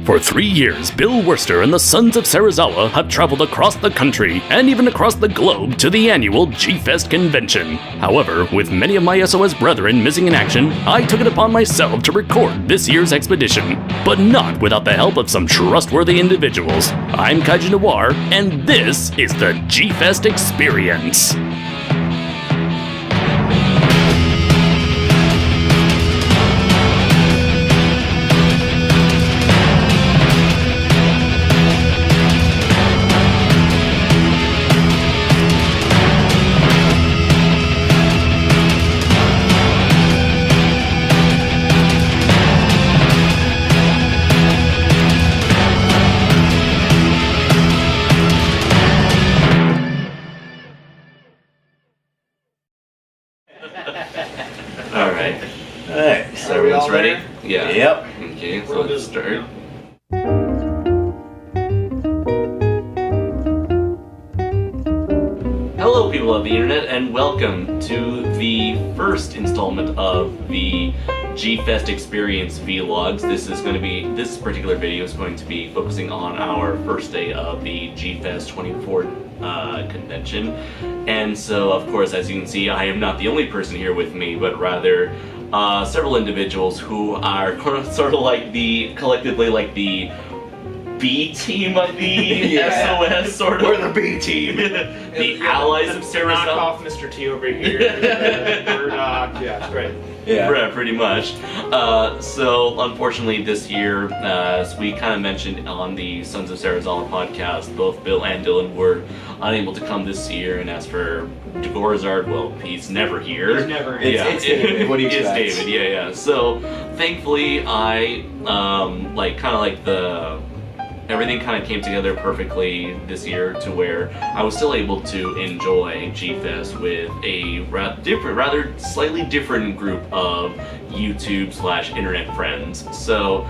For 3 years, Bill Worcester and the Sons of Sarazawa have traveled across the country and even across the globe to the annual G-Fest convention. However, with many of my SOS brethren missing in action, I took it upon myself to record this year's expedition, but not without the help of some trustworthy individuals. I'm KaijuNoir, and this is the G-Fest Experience. Alright, so everyone's ready? Yeah. Yep. Okay, so let's start. Hello people of the internet, and welcome to the first installment of the G-Fest Experience vlogs. This particular video is going to be focusing on our first day of the G-Fest 24 convention. And so, of course, as you can see, I am not the only person here with me, but rather several individuals who are sort of like collectively like the B team of the SOS, sort of. We're the B team. The allies of Sarah. Knock off Mr. T over here. Murdoch. Yeah, it's great. Yeah, pretty much. So, unfortunately, this year, as we kind of mentioned on the Sons of Sarazawa podcast, both Bill and Dylan were unable to come this year. And as for Gorzard, well, he's never here. He's never here. It's David. What do you expect? It's David, yeah. So, thankfully, I, everything kind of came together perfectly this year to where I was still able to enjoy G-Fest with a rather slightly different group of YouTube/internet friends. So,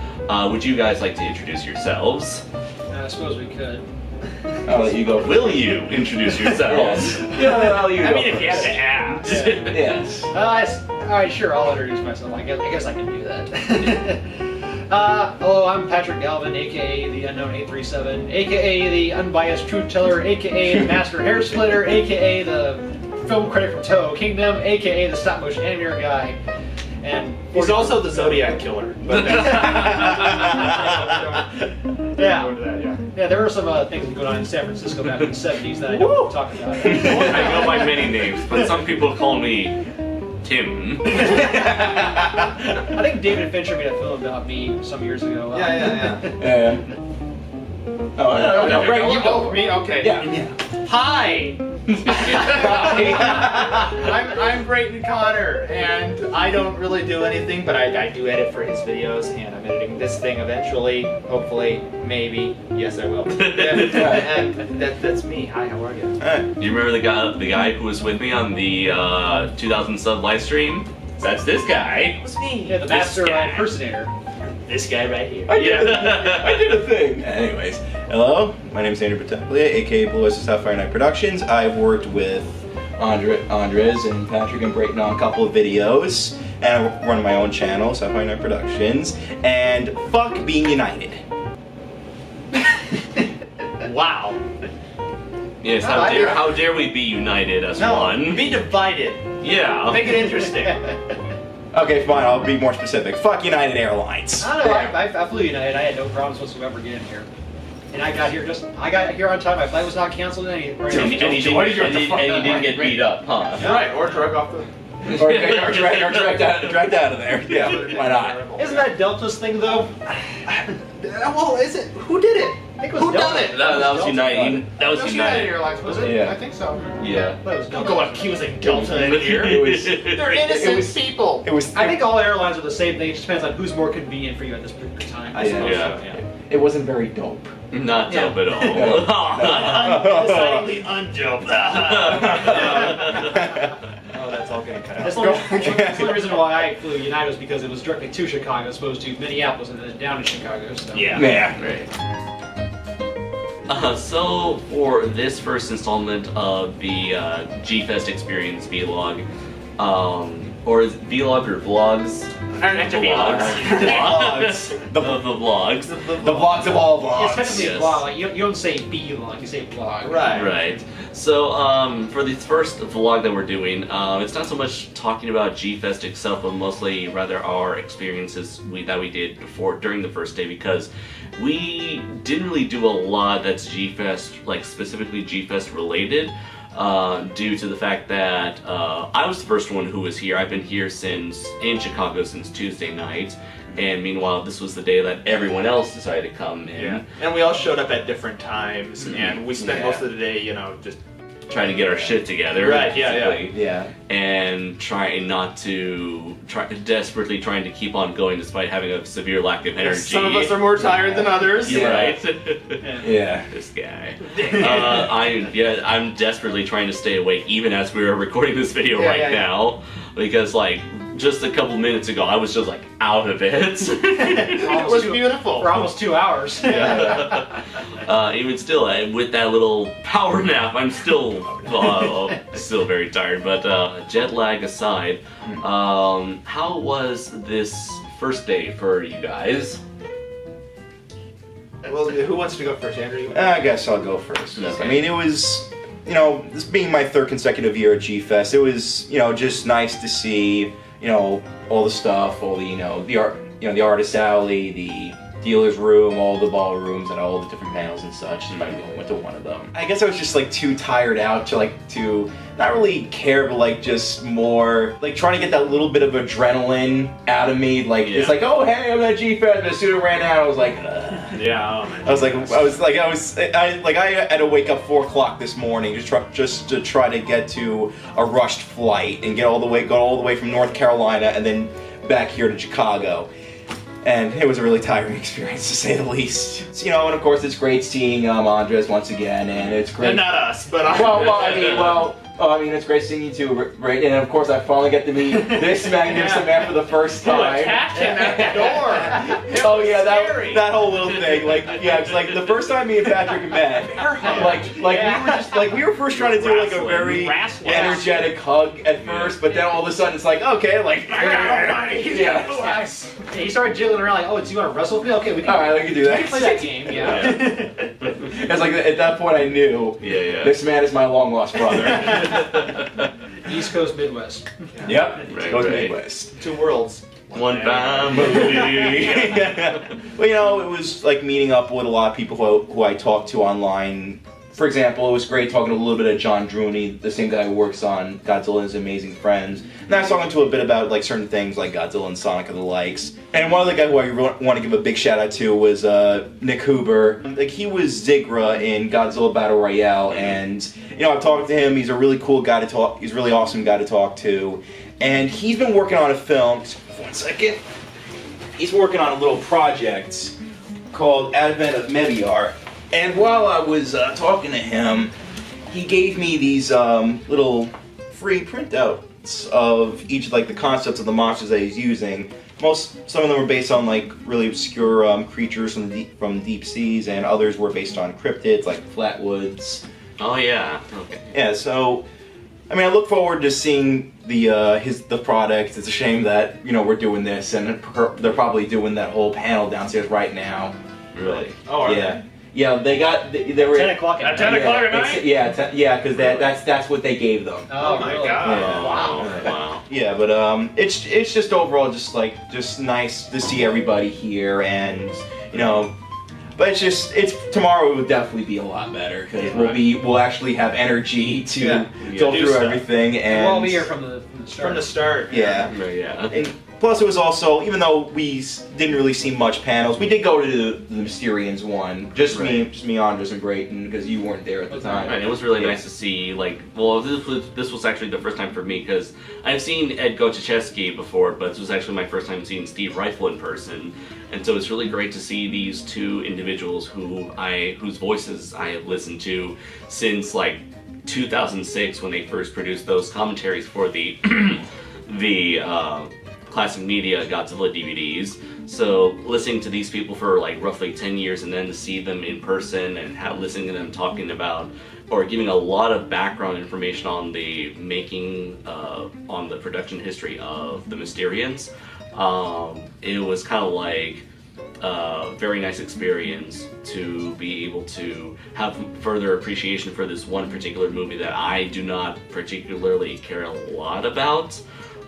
would you guys like to introduce yourselves? I suppose we could. I'll let you go. Will you introduce yourselves? Yeah, you I mean, if you have to ask. Yes. Alright, sure, I'll introduce myself. I guess I can do that. Hello, I'm Patrick Galvin, aka the Unknown 837, aka the Unbiased Truth Teller, aka the Master Hair Splitter, aka the Film Critic from Toho Kingdom, aka the Stop Motion Animator Guy, and he's also the Zodiac Killer. But yeah, there were some things going on in San Francisco back in the 70s that I don't talk about. I go by many names, but some people call me Tim. I think David Fincher made a film about me some years ago. Yeah. Oh, no, Brayton, you go. Me? Okay. Yeah. Hi! I'm Brayton Connor, and I don't really do anything, but I do edit for his videos, and I'm editing this thing eventually, hopefully, maybe. Yes, I will. And that's me. Hi, how are you? Do you remember the guy who was with me on the 2000 sub live stream? That's this guy. It's me. Yeah, the master impersonator. This guy right here. I did a thing. Anyways, hello, my name is Andrew Pataglia, aka Blue Oyster Sapphire Night Productions. I've worked with Andres and Patrick and Brayton on a couple of videos, and I run my own channel, Sapphire Night Productions, and fuck being united. Wow. Yes, how dare we be united as one? Be divided. Yeah. Make it interesting. Okay, fine, I'll be more specific. Fuck United Airlines. I don't know, I flew United. I had no problems whatsoever getting here. And I got here on time. My flight was not canceled. And you didn't get beat up, huh? Right, or drug off the... or dragged out of there. Yeah, why not? Isn't that Delta's thing, though? Well, is it? Who did it? I think it was Who Delta. done it? That was United. That was United. Airlines, was it? Yeah. I think so. Yeah. Don't go accusing Delta in here. They're innocent people. It was. I think all airlines are the same thing. It just depends on who's more convenient for you at this particular time. I suppose. Yeah. It wasn't very dope. Not dope at all. Decidedly undope. Oh, that's all getting cut out. That's the only reason why I flew United was because it was directly to Chicago as opposed to Minneapolis and then down to Chicago. So. Yeah. Right. So for this first installment of the G-Fest Experience vlog, or is it vlog or vlogs? Vlogs. vlogs. The vlogs. The vlogs of all It's vlogs. technically Yes. a blog. Like, you don't say B-log, you say blog. Right. Right. So, for the first vlog that we're doing, it's not so much talking about G-Fest itself, but mostly rather our experiences that we did during the first day, because we didn't really do a lot that's G-Fest, like specifically G-Fest related, due to the fact that I was the first one who was here. I've been here in Chicago since Tuesday night. And meanwhile, this was the day that everyone else decided to come in. Yeah. And we all showed up at different times, and we spent Yeah. most of the day, you know, just Trying to get our shit together. Right, yeah, basically. Yeah. And desperately trying to keep on going despite having a severe lack of energy. some of us are more tired than others. Yeah, right. Yeah. This guy. I'm desperately trying to stay awake even as we are recording this video now, because like just a couple minutes ago I was just like out of it. It was beautiful. For almost 2 hours. Even still, with that little power nap, I'm still very tired. But jet lag aside, how was this first day for you guys? Well, who wants to go first, Andrew? I guess I'll go first. Okay. I mean, it was, this being my third consecutive year at G-Fest, it was, just nice to see, all the stuff, all the, the art, the artist alley, the dealer's room, all the ballrooms, and all the different panels and such. I only went to one of them. I guess I was just like too tired out to not really care, but like just more like trying to get that little bit of adrenaline out of me. Like it's like, oh hey, I'm at G-Fest, and as soon as it ran out, I was like, Yeah. I had to wake up 4 o'clock this morning just to try to get to a rushed flight and go all the way from North Carolina and then back here to Chicago. And it was a really tiring experience, to say the least. So, and of course it's great seeing Andres once again, and it's great. And not us, but I mean, it's great seeing you too, right? And of course, I finally get to meet this magnificent man for the first you time. attacked him at the door. It Oh was yeah, scary. that whole little thing, it's like the first time me and Patrick met, we were first trying to do like a very energetic hug at first, but then all of a sudden it's like, okay, like, Yeah, he started jiggling around like, oh, do you want to wrestle with me? Okay, we can, all right, we can do we that. can play that game, yeah. It's like at that point I knew this man is my long lost brother. East Coast, Midwest. Yep, Right, goes right. Midwest. Two worlds. One family. Well, it was like meeting up with a lot of people who I talked to online. For example, it was great talking a little bit of John Druney, the same guy who works on Godzilla and His Amazing Friends. And I was talking to a bit about like certain things like Godzilla and Sonic and the likes. And one other guy who I want to give a big shout out to was Nick Huber. Like he was Zigra in Godzilla Battle Royale, and I've talked to him. He's a really cool guy to talk. He's a really awesome guy to talk to, and he's been working on a film. 1 second. He's working on a little project called Advent of Mebiar. And while I was talking to him, he gave me these little free printouts of each like the concepts of the monsters that he's using. Some of them were based on like really obscure creatures from deep seas, and others were based on cryptids like flatwoods. Oh yeah. Okay. Yeah, so I mean, I look forward to seeing the product. It's a shame that we're doing this, and they're probably doing that whole panel downstairs right now. Really? Oh, Yeah. Yeah, they were 10 o'clock at night. 10 o'clock at night? Because that's what they gave them. Oh my really? god. Yeah. Wow. Yeah, but it's just overall just nice to see everybody here, and but it's tomorrow will definitely be a lot better because we'll actually have energy to go do through stuff. everything, and We'll all be here from the start. From the start. yeah. Yeah. And plus, it was also, even though we didn't really see much panels, we did go to the Mysterians one. Just me, Andres, and Brayton, because you weren't there at the time. Right, it was really nice to see, this was actually the first time for me, because I've seen Ed Gochichevsky before, but this was actually my first time seeing Steve Rifle in person, and so it's really great to see these two individuals whose voices I have listened to since, 2006, when they first produced those commentaries for the Classic Media Godzilla DVDs. So listening to these people for roughly 10 years, and then to see them in person and listening to them talking about or giving a lot of background information on the making, on the production history of the Mysterians, it was kind of like very nice experience to be able to have further appreciation for this one particular movie that I do not particularly care a lot about,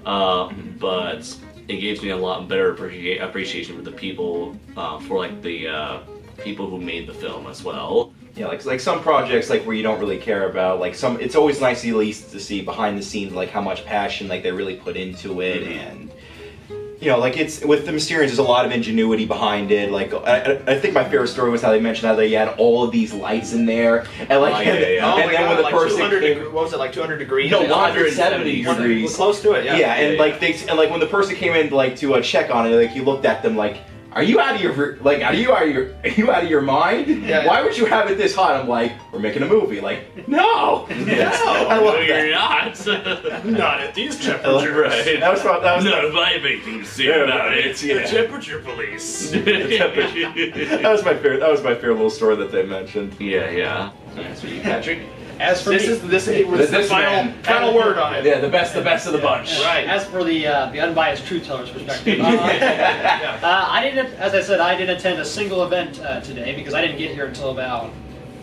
but it gives me a lot better appreciation for the people, for like the people who made the film as well. Yeah, like some projects like where you don't really care about, like some, it's always nice at least to see behind the scenes like how much passion like they really put into it, and you know, like it's with the Mysterians, there's a lot of ingenuity behind it. Like I think my favorite story was how they mentioned how they had all of these lights in there, and like and then when the like person 200 what was it, like 200 degrees? No, 170 degrees. Close to it, yeah. Yeah, and like like when the person came in like to check on it, like he looked at them like, are you out of your mind? Yeah. Why would you have it this hot? I'm like, we're making a movie. Like, no, I love You're that. not. Not at these temperatures. Right. That was None of my making to say about it. The temperature police. that was my favorite. That was my favorite little story that they mentioned. Yeah. That's for you, Patrick. As for This me, is the final word on it. Yeah, the best of the bunch. Right. As for the unbiased truth teller's perspective, I didn't, as I said, I didn't attend a single event today because I didn't get here until about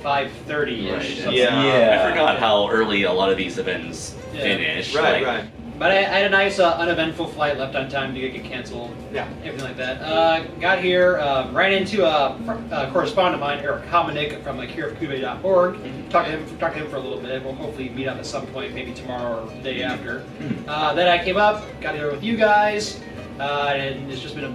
5:30ish. Right. Yeah. I forgot how early a lot of these events Yeah. finish. Right, like, right. But I had a nice uneventful flight, left on time to get canceled. Yeah. Everything like that. Got here, ran into a correspondent of mine, Eric Hominick from hereofcube.org. Talked to him for a little bit. We'll hopefully meet up at some point, maybe tomorrow or the day after. Then I came up, got here with you guys, and it's just been a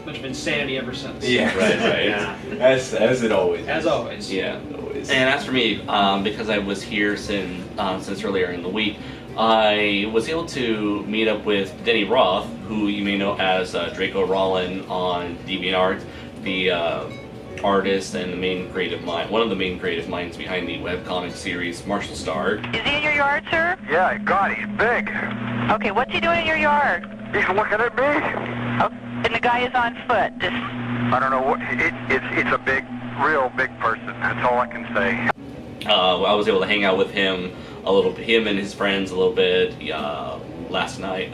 bunch of insanity ever since. Yeah. Right. Yeah. As it always. As always. Yeah. Always. And as for me, because I was here since earlier in the week, I was able to meet up with Denny Roth, who you may know as Draco Rollin on DeviantArt, the artist and one of the main creative minds behind the webcomic series Martial Star. Is he in your yard, sir? Yeah, God, he's big. Okay, what's he doing in your yard? He's looking at me. Oh, and the guy is on foot. Just I don't know what. It's a big, real big person. That's all I can say. I was able to hang out with him a little bit, him and his friends a little bit yesterday,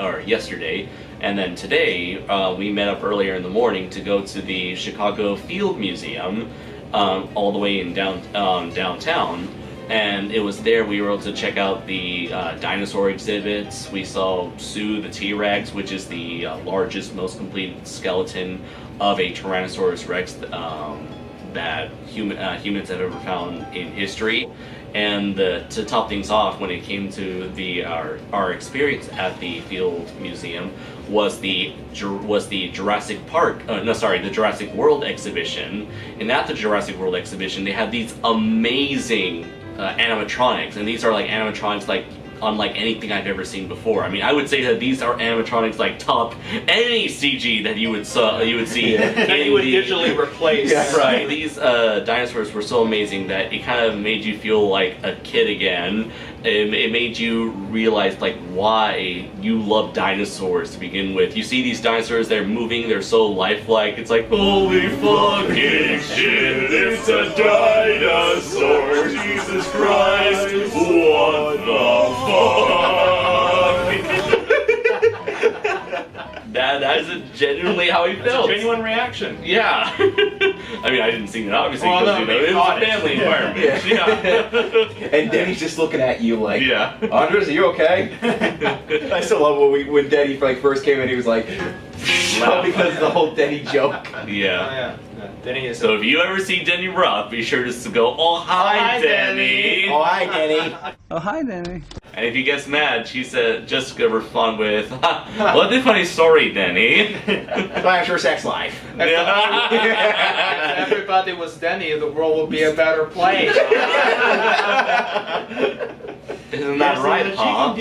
and then today we met up earlier in the morning to go to the Chicago Field Museum, all the way in downtown. And it was there we were able to check out the dinosaur exhibits. We saw Sue the T-Rex, which is the largest, most complete skeleton of a Tyrannosaurus Rex that humans have ever found in history. And to top things off, when it came to our experience at the Field Museum, was the Jurassic the Jurassic World exhibition. And at the Jurassic World exhibition, they had these amazing animatronics, and these are like animatronics like unlike anything I've ever seen before. I mean, I would say that these are animatronics like top any CG that you would see. That you would digitally replace. Yeah. Right. These dinosaurs were so amazing that it kind of made you feel like a kid again. It made you realize like why you love dinosaurs to begin with. You see these dinosaurs, they're moving, they're so lifelike. It's like, holy fucking shit, it's a dinosaur, Jesus Christ, what the fuck? That is genuinely how he It's a felt. genuine reaction. Yeah. I mean, I didn't see it obviously Well, because no, it was a family environment. Yeah. And Denny's just looking at you like, Yeah. Andres, are you okay? I still love when Denny like first came in, he was like, because of the whole Denny joke. Oh, Yeah. yeah. Denny is. So if you ever see Denny Roth, be sure just to go, oh hi, Denny. Oh, hi, Denny. Oh, hi, Danny. And if he gets mad, she said, just go respond with, what a funny story, Denny. I'm sure sex life. If everybody was Denny, the world would be a better place. Isn't that right, huh?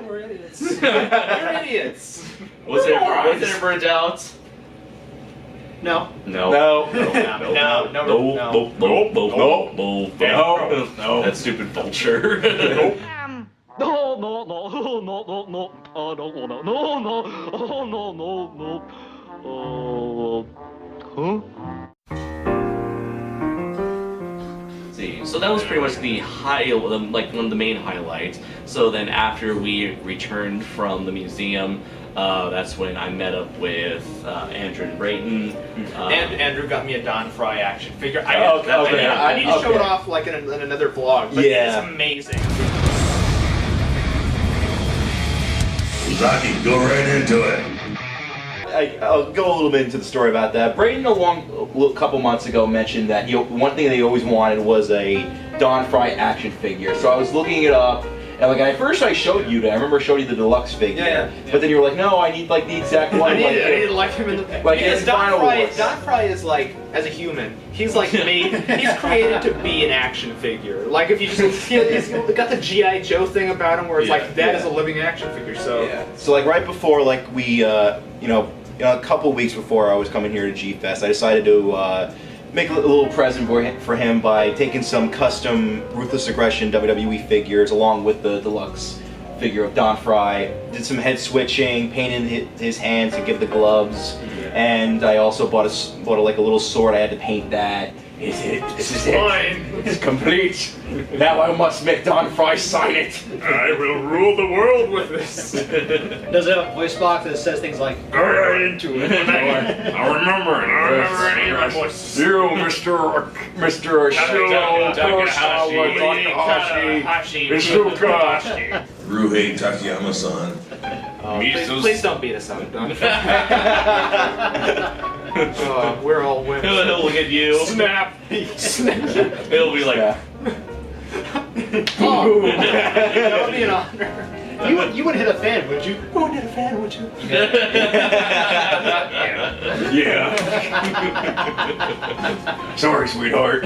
We're idiots. We're idiots. Was it ever a doubt? No. No. No. No. That stupid vulture. No, no, no, no, no, no, I don't wanna, no, no, oh, no, no, no, huh? See, so that was pretty much the like one of the main highlights. So then after we returned from the museum, that's when I met up with Andrew and Brayton. And Andrew got me a Don Fry action figure. Okay. I need to show it off like in another vlog, but it's amazing. Rocky, go right into it. I'll go a little bit into the story about that. Brayton, a couple months ago, mentioned that one thing that he always wanted was a Don Fry action figure. So I was looking it up, and like at first I showed you that. I remember I showed you the deluxe figure. Yeah. But then you were like, no, I need like the exact one. I need to like him in the like because his Don final Fry. looks. Don Fry is like as a human. He's like made. He's created to be an action figure. Like if you just he's got the GI Joe thing about him, where it's like that is a living action figure. So So like right before like we a couple weeks before I was coming here to G-Fest, I decided to make a little present for him by taking some custom Ruthless Aggression WWE figures along with the deluxe figure of Don Fry. Did some head switching, painted his hands to give the gloves, and I also bought like a little sword. I had to paint that. This is it. It's complete. Now I must make Don Fry sign it. I will rule the world with this. Does it have a voice box that says things like, go right into it? I remember it. I remember any of my voices. You, Mr. Takahashi. Ruhei Takayama-san. Please don't beat us up, Don. We're all women. He'll look at you. Snap. It'll be like. Oh, that would be an honor. You wouldn't hit a fan, would you? You wouldn't hit a fan, would you? Yeah. Sorry, sweetheart.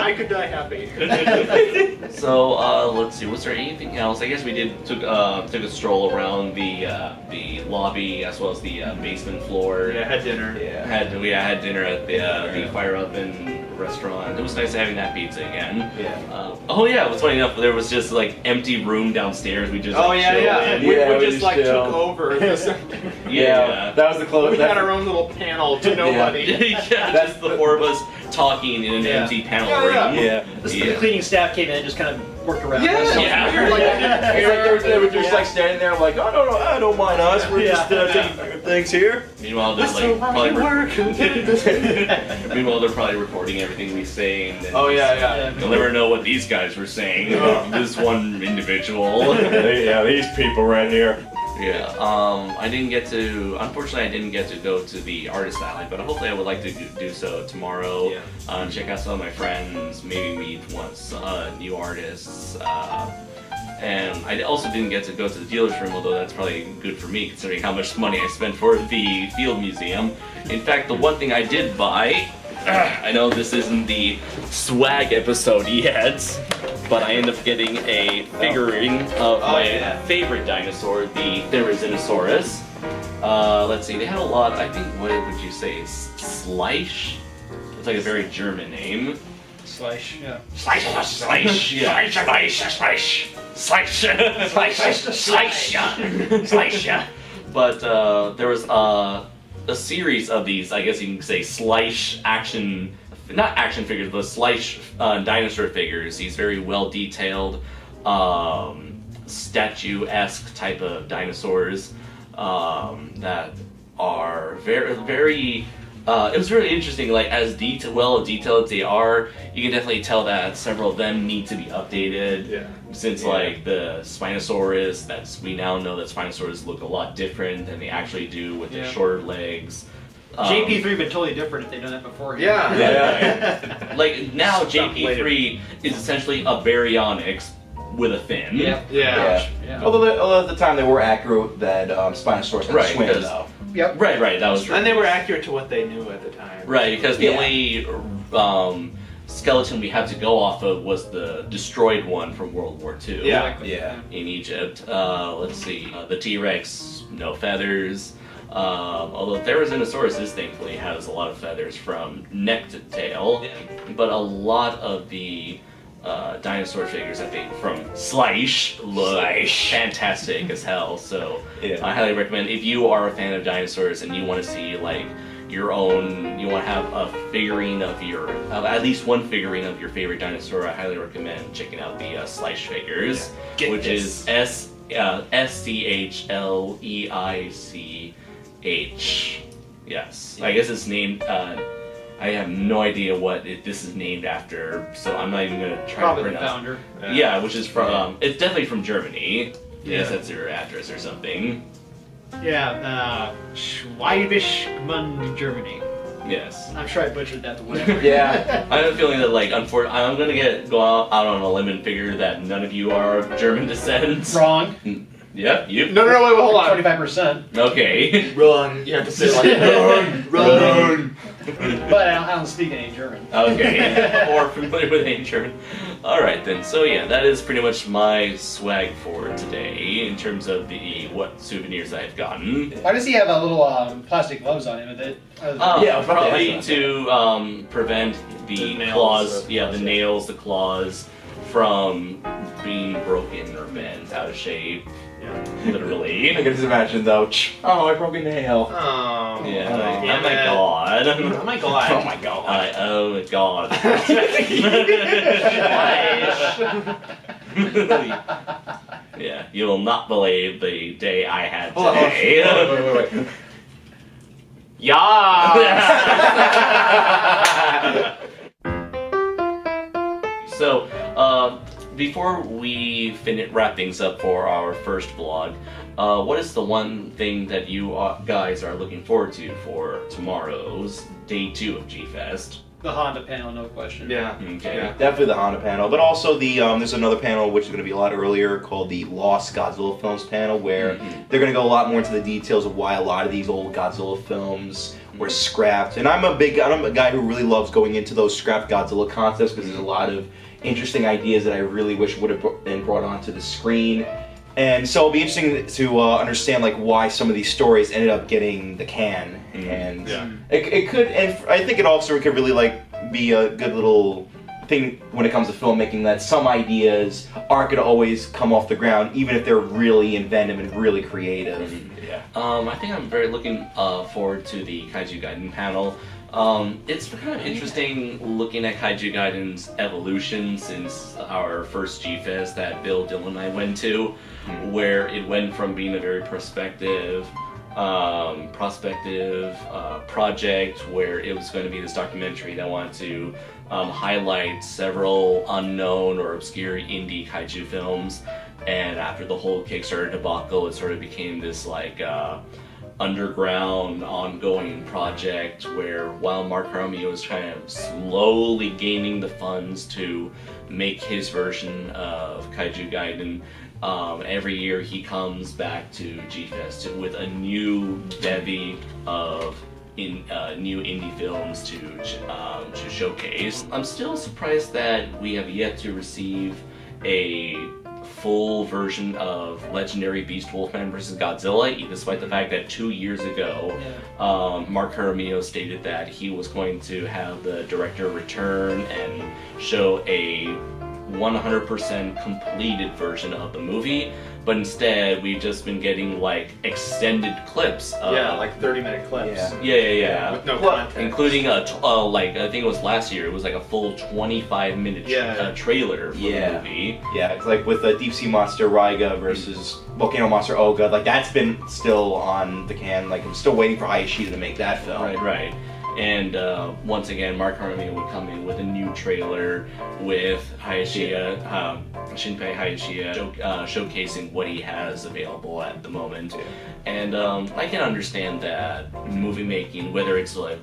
I could die happy. So let's see. Was there anything else? I guess we took a stroll around the lobby as well as the basement floor. Yeah, had dinner. Yeah. Had dinner at the Fire Oven restaurant. It was nice having that pizza again. Yeah. It was funny enough. There was just like empty room downstairs. We just Oh like, yeah, chilled yeah. in. We Yeah, we just just like chill. took over. Yeah. That was the close. We had our own little panel to nobody. Yeah, that's the four of us talking in an Yeah. empty panel Yeah, room. Yeah. The cleaning staff came in and just kind of worked around. Yeah, us. Yeah. weird. Like, It's like they were just like standing there like, oh no, I don't mind us. We're just taking things here. Meanwhile, they're like probably meanwhile they're probably recording everything we say. And then Oh yeah. you'll never know what these guys were saying. This one individual. Yeah, these people right here. Yeah. Unfortunately, I didn't get to go to the artist alley, but hopefully I would like to do so tomorrow. Yeah. Check out some of my friends, maybe meet new artists. And I also didn't get to go to the dealer's room, although that's probably good for me considering how much money I spent for the Field Museum. In fact, the one thing I did buy, I know this isn't the swag episode yet, but I ended up getting a figurine of my favorite dinosaur, the Therizinosaurus. Let's see, they had a lot, I think, what would you say, Sleish? It's like a very German name. Slash, yeah. Slice, yeah. But there was a series of these, I guess you can say, not action figures, but dinosaur figures. These very well detailed, statue-esque type of dinosaurs that are very. It was really interesting. Like as well detailed as they are, you can definitely tell that several of them need to be updated. Yeah. Since like the Spinosaurus, we now know that Spinosaurus look a lot different than they actually do with their shorter legs. JP3 would been totally different if they'd done that before. Yeah. Like now JP3 is essentially a Baryonyx with a fin. Yeah. Although at the time they were accurate that Spinosaurus had Right, swim because- though. Yep. Right, that was true. And they were accurate to what they knew at the time. Right, because the only skeleton we had to go off of was the destroyed one from World War II. Yeah. In Egypt. Let's see. The T-Rex, no feathers. Although Therizinosaurus thankfully has a lot of feathers from neck to tail. But a lot of the dinosaur figures, I think, from Sleish look fantastic as hell. So I highly recommend, if you are a fan of dinosaurs and you want to see like your own, you want to have a figurine of at least one figurine of your favorite dinosaur, I highly recommend checking out the Slice figures, which is SCHLEICH. Yes, I guess it's named. I have no idea what this is named after, so I'm not even gonna try Probably to the pronounce. founder. Yeah, which is from. It's definitely from Germany. Yes, that's their address or something. Yeah, Schweibischmann, Germany. Yes. I'm sure I butchered that to whatever. Yeah. I have a feeling that, like, unfortunately, I'm gonna go out on a limb and figure that none of you are of German descent. Wrong. Yep, you. No, wait, hold on. 25%. Okay. Run. You have to say like run. But I don't speak any German. Okay. Or familiar with any German. Alright then, so yeah, that is pretty much my swag for today in terms of what souvenirs I've gotten. Why does he have a little plastic gloves on him with it? Yeah, probably that's to prevent the nails, claws, the the claws, nails, the claws from being broken or bent out of shape. Literally. I can just imagine though. Oh, I broke a nail. Oh. Yeah. Oh, Oh my god. Oh my god. Oh my god. Oh my god. Yeah, you will not believe the day I had today. Wait. Yeah. So, before we wrap things up for our first vlog, what is the one thing that you guys are looking forward to for tomorrow's day 2 of G-Fest? The Honda panel, no question. Yeah. Okay. Yeah. Definitely the Honda panel, but also the there's another panel which is going to be a lot earlier called the Lost Godzilla Films panel, where they're going to go a lot more into the details of why a lot of these old Godzilla films were scrapped. And I'm a guy who really loves going into those scrapped Godzilla concepts because there's a lot of interesting ideas that I really wish would have been brought onto the screen. And so it'll be interesting to understand like why some of these stories ended up getting the can. And it could, and I think it also could really like be a good little thing when it comes to filmmaking, that some ideas aren't going to always come off the ground, even if they're really inventive and really creative. I think I'm very looking forward to the Kaiju Gaiden panel. It's kind of interesting looking at Kaiju Gaiden's evolution since our first G-Fest that Bill, Dylan, and I went to, where it went from being a very prospective project where it was going to be this documentary that wanted to highlight several unknown or obscure indie kaiju films, and after the whole Kickstarter debacle, it sort of became this like underground, ongoing project where while Mark Romeo was kind of slowly gaining the funds to make his version of Kaiju Gaiden, every year he comes back to G-Fest with a new bevy of new indie films to showcase. I'm still surprised that we have yet to receive a full version of Legendary Beast Wolfman vs. Godzilla, despite the fact that 2 years ago, Mark Jaramillo stated that he was going to have the director return and show a 100% completed version of the movie, but instead we've just been getting like extended clips of, like 30-minute clips. Yeah. With no context. Including like I think it was last year, it was like a full 25-minute trailer for the movie. Yeah, it's like with the Deep Sea Monster Raiga versus Volcano Monster Oga, like that's been still on the can. Like I'm still waiting for Hayashida to make that film. Right. And once again, Mark Jaramillo would come in with a new trailer with Hayashida, Shinpei Hayashida, showcasing what he has available at the moment. And I can understand that movie making, whether it's like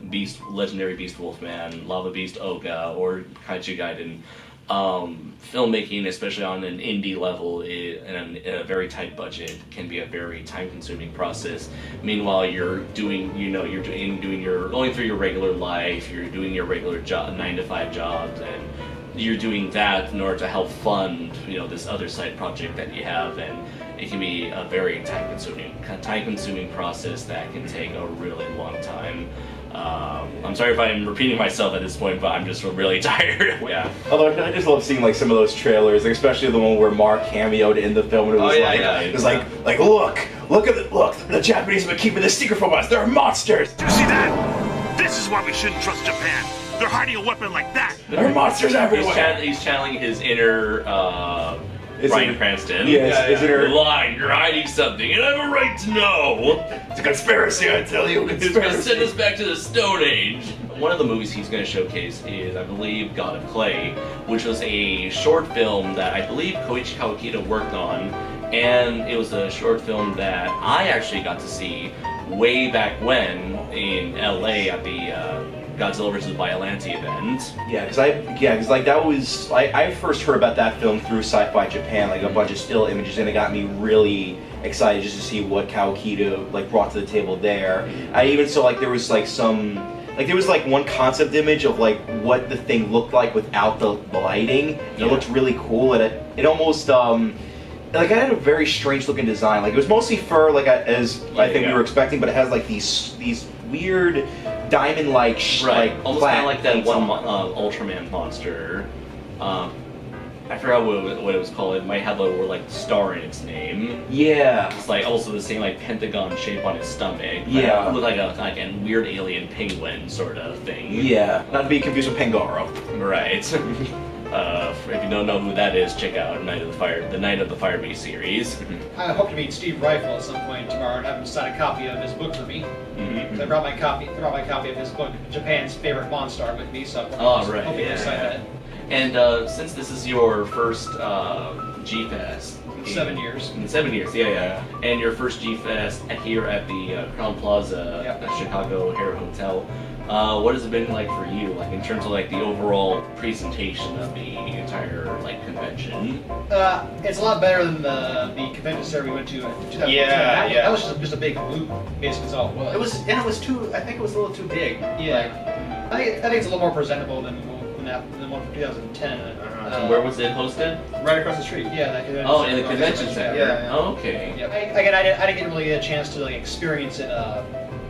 Legendary Beast Wolfman, Lava Beast Oga, or Kaiju Gaiden, filmmaking, especially on an indie level and a very tight budget, can be a very time-consuming process. Meanwhile, you're going through your regular life, you're doing your regular job, 9-to-5 jobs, and you're doing that in order to help fund, this other side project that you have, and it can be a very time-consuming process that can take a really long time. I'm sorry if I'm repeating myself at this point, but I'm just really tired. Yeah. Although I just love seeing like some of those trailers, like, especially the one where Mark cameoed in the film, and it was look at the Japanese have been keeping this secret from us. They're monsters. Do you see that? This is why we shouldn't trust Japan. They're hiding a weapon like that. There are monsters everywhere. He's channeling his inner Bryan Cranston. Yes, is it You're her? lying. You're hiding something, and I have a right to know. It's a conspiracy, I tell you. It's going to send us back to the Stone Age. One of the movies he's going to showcase is, I believe, God of Clay, which was a short film that I believe Koichi Kawakita worked on, and it was a short film that I actually got to see way back when in LA at the Godzilla vs. Biollante event. Yeah, because like that was I first heard about that film through Sci-Fi Japan, like a bunch of still images, and it got me really excited just to see what Kawakita like brought to the table there. I even saw like there was like one concept image of like what the thing looked like without the lighting. And it looked really cool, and it almost like it had a very strange looking design. Like it was mostly fur, like as I think we were expecting, but it has like these weird diamond-like almost kind of like that one Ultraman monster. I forgot what it was called. It might have like star in its name. Yeah. It's like also the same like pentagon shape on his stomach. Yeah. It looked like a weird alien penguin sort of thing. Yeah. Not to be confused with Pangoro. Right. If you don't know who that is, check out the Night of the Fire Beast series. I hope to meet Steve Rifle at some point tomorrow and have him sign a copy of his book for me. I brought my copy of his book, Japan's Favorite Monster, with me, so right, hopefully he'll sign that. And since this is your first G-Fest... 7 years. In 7 years, yeah. And your first G-Fest here at the Crown Plaza, Chicago O'Hare Hotel, what has it been like for you, like in terms of like the overall presentation of the entire like convention? It's a lot better than the convention center we went to in 2010. Yeah. That was just a big loop, basically, is all it was. It was too. I think it was a little too big. Yeah. I think it's a little more presentable than the one from 2010. So where was it hosted? Right across the street. Yeah, that convention Oh, in the convention center. Yeah. Oh, okay. Yeah. Again, I didn't really get a chance to like experience it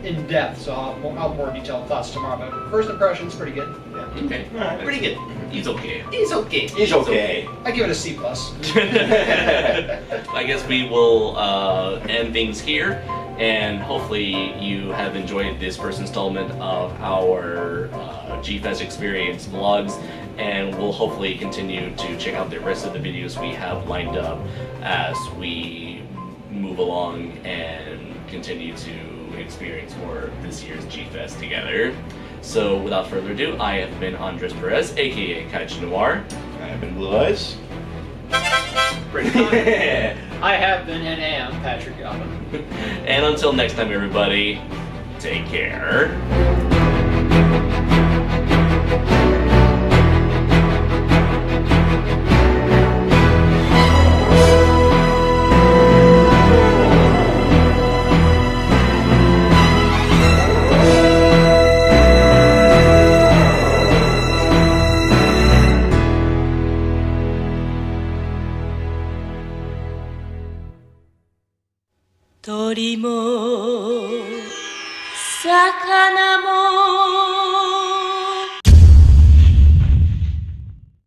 in depth, so I'll have more detailed thoughts tomorrow. But first impression's pretty good. Yeah. Okay. Alright, pretty good. He's okay. He's okay. He's okay. I give it a C+. I guess we will end things here, and hopefully you have enjoyed this first installment of our G-Fest Experience vlogs, and we'll hopefully continue to check out the rest of the videos we have lined up as we move along and continue to experience more of this year's G-Fest together. So without further ado, I have been Andres Perez, aka KaijuNoir. I have been Blue Eyes. I have been and am Patrick Galvin. And until next time, everybody, take care. 鳥も魚も